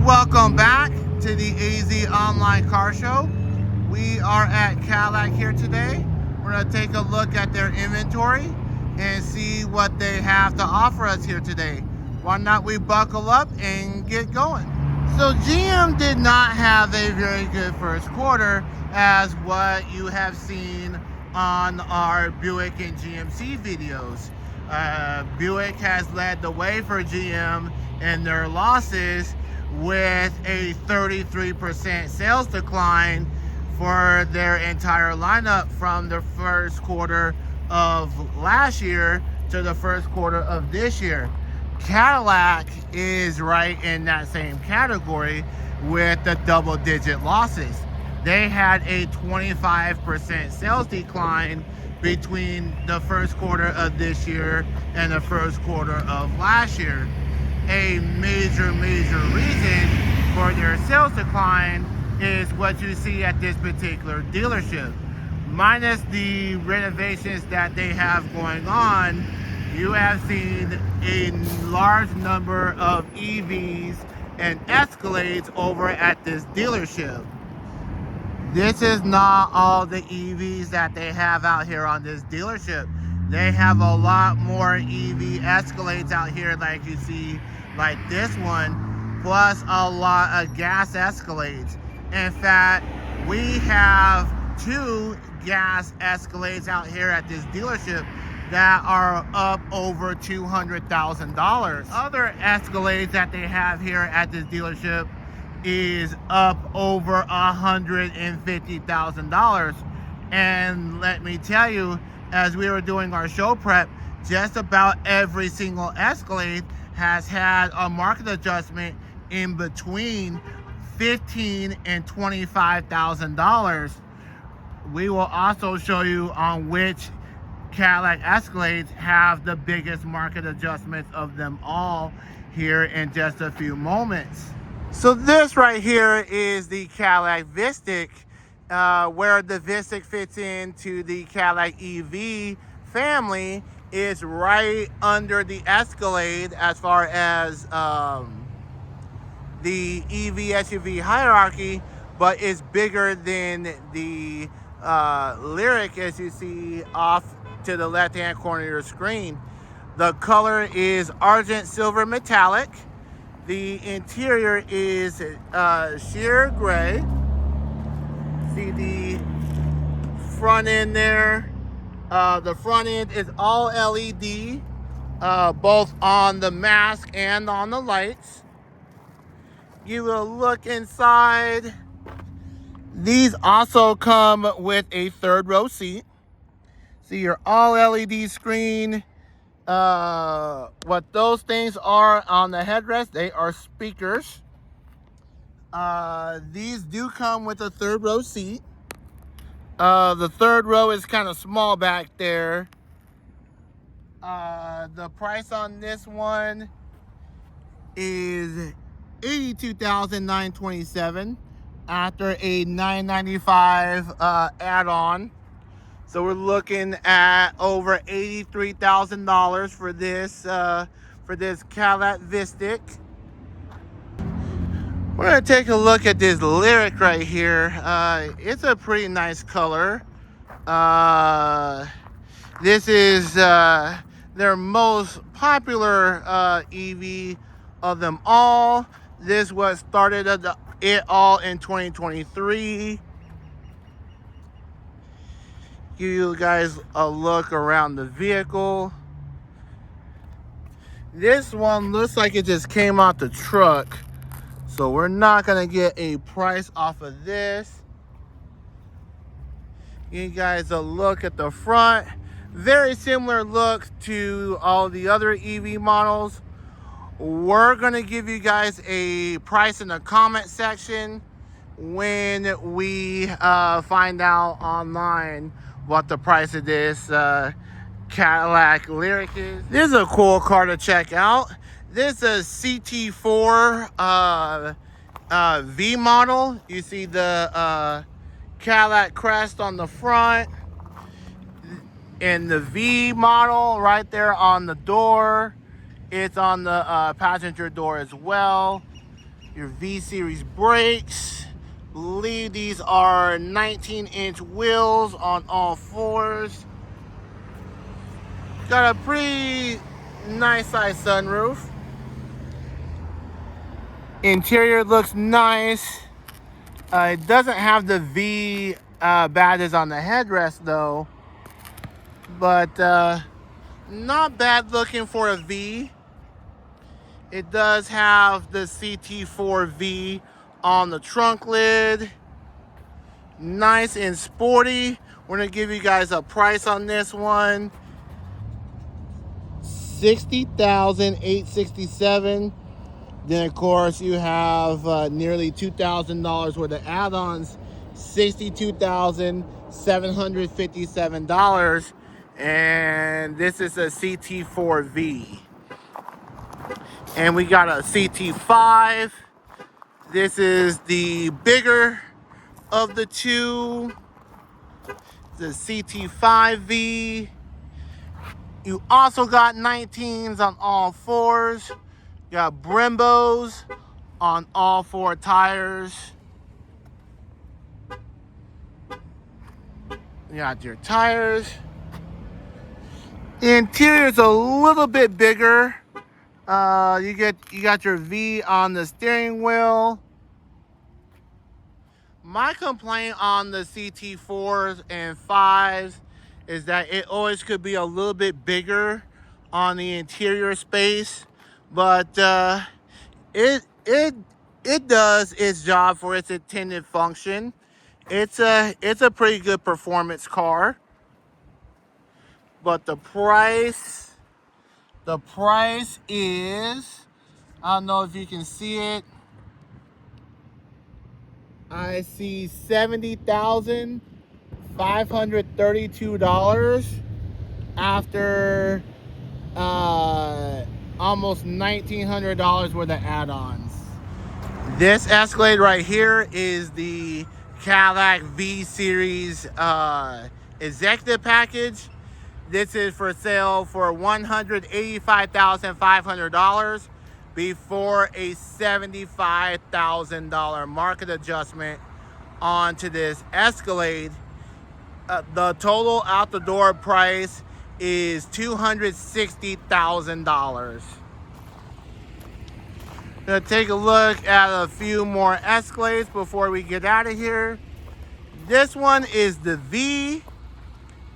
Welcome back to the AZ Online Car Show. We are at Cadillac here today. We're going to take a look at their inventory and see what they have to offer us here today. Why not we buckle up and get going? So GM did not have a very good first quarter as what you have seen on our Buick and GMC videos. Buick has led the way for GM in their losses with a 33% sales decline for their entire lineup from the first quarter of last year to the first quarter of this year. Cadillac is right in that same category with the double-digit losses. They had a 25% sales decline between the first quarter of this year and the first quarter of last year. A major reason for their sales decline is what you see at this particular dealership. Minus the renovations that they have going on, you have seen a large number of EVs and Escalades over at this dealership. This is not all the EVs that they have out here on this dealership. They have a lot more EV Escalades out here, like you see, like this one, plus a lot of gas Escalades. In fact, we have 2 gas Escalades out here at this dealership that are up over $200,000. Other Escalades that they have here at this dealership is up over $150,000. And let me tell you, as we were doing our show prep, just about every single Escalade has had a market adjustment in between $15,000 and $25,000. We will also show you on which Cadillac Escalades have the biggest market adjustments of them all here in just a few moments. So this right here is the Cadillac Vistic, where the Vistic fits into the Cadillac EV family, is right under the Escalade as far as the EV SUV hierarchy, but is bigger than the Lyriq, as you see off to the left hand corner of your screen. The color is argent silver metallic. The interior is sheer gray. See the front end there. The front end is all LED, both on the mask and on the lights. You will look inside. These also come with a 3rd row seat. See your all LED screen. What those things are on the headrest, they are speakers. These do come with a 3rd row seat. The 3rd row is kind of small back there. The price on this one is $82,927 after a $995 add-on. So we're looking at over $83,000 for this Cadillac Vistic. We're gonna take a look at this Lyriq right here. It's a pretty nice color. This is their most popular EV of them all. This was started it all in 2023. Give you guys a look around the vehicle. This one looks like it just came out the truck, so we're not gonna get a price off of this. Give you guys a look at the front. Very similar look to all the other EV models. We're gonna give you guys a price in the comment section when we find out online what the price of this Cadillac Lyriq is. This is a cool car to check out. This is a CT4-V model. You see the Cadillac crest on the front and the V model right there on the door. It's on the passenger door as well. Your V series brakes. Believe these are 19-inch wheels on all fours. Got a pretty nice size sunroof. Interior looks nice. It doesn't have the V badges on the headrest though, but not bad looking for a V. It does have the CT4-V on the trunk lid. Nice and sporty. We're gonna give you guys a price on this one. $60,867. Then of course you have nearly $2,000 worth of add-ons. $62,757. And this is a CT4-V. And we got a CT5. This is the bigger of the two. The CT5-V. You also got 19s on all fours. You got Brembos on all four tires. You got your tires. The interior is a little bit bigger. You got your V on the steering wheel. My complaint on the CT4s and 5s is that it always could be a little bit bigger on the interior space, but it does its job for its intended function. It's a pretty good performance car, but the price is, I don't know if you can see it. I see $70,532 after almost $1,900 worth of add-ons. This Escalade right here is the Cadillac V series executive package. This is for sale for $185,500 before a $75,000 market adjustment onto this Escalade. The total out the door price is $260,000. Gonna take a look at a few more Escalades before we get out of here. This one is the V.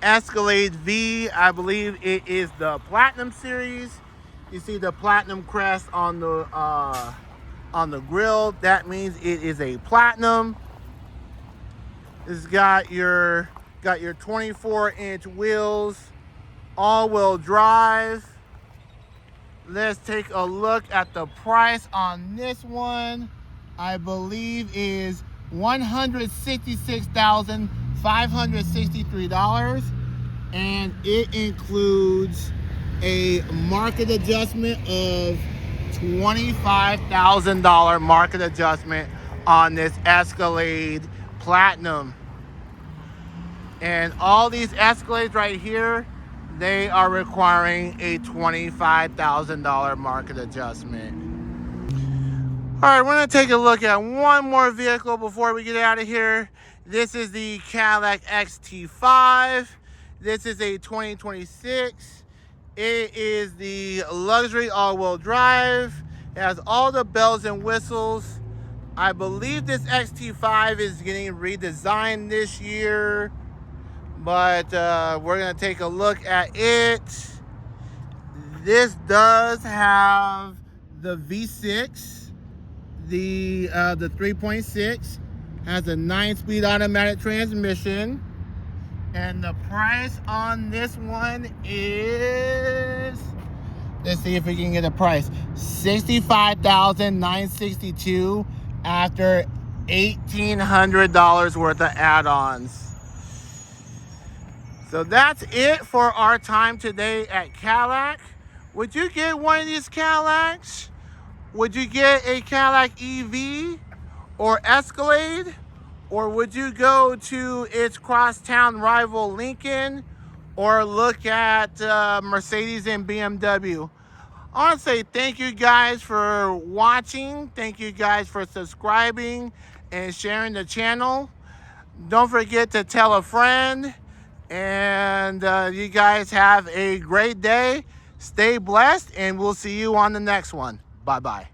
Escalade V, I believe it is the Platinum series. You see the Platinum crest on the grill. That means it is a Platinum. It's got your 24-inch wheels, all-wheel drive. Let's take a look at the price on this one. I believe is $166,563, and it includes a market adjustment of $25,000 market adjustment on this Escalade Platinum. And all these Escalades right here, they are requiring a $25,000 market adjustment. All right, we're gonna take a look at one more vehicle before we get out of here. This is the Cadillac XT5. This is a 2026. It is the luxury all-wheel drive. It has all the bells and whistles. I believe this XT5 is getting redesigned this year, but we're gonna take a look at it. This does have the V6, the 3.6, has a 9-speed automatic transmission. And the price on this one is, let's see if we can get a price, $65,962 after $1,800 worth of add-ons. So that's it for our time today at Cadillac. Would you get one of these Cadillacs? Would you get a Cadillac EV or Escalade? Or would you go to its crosstown rival Lincoln, or look at Mercedes and BMW? I want to say thank you guys for watching. Thank you guys for subscribing and sharing the channel. Don't forget to tell a friend. And you guys have a great day. Stay blessed, and we'll see you on the next one. Bye-bye.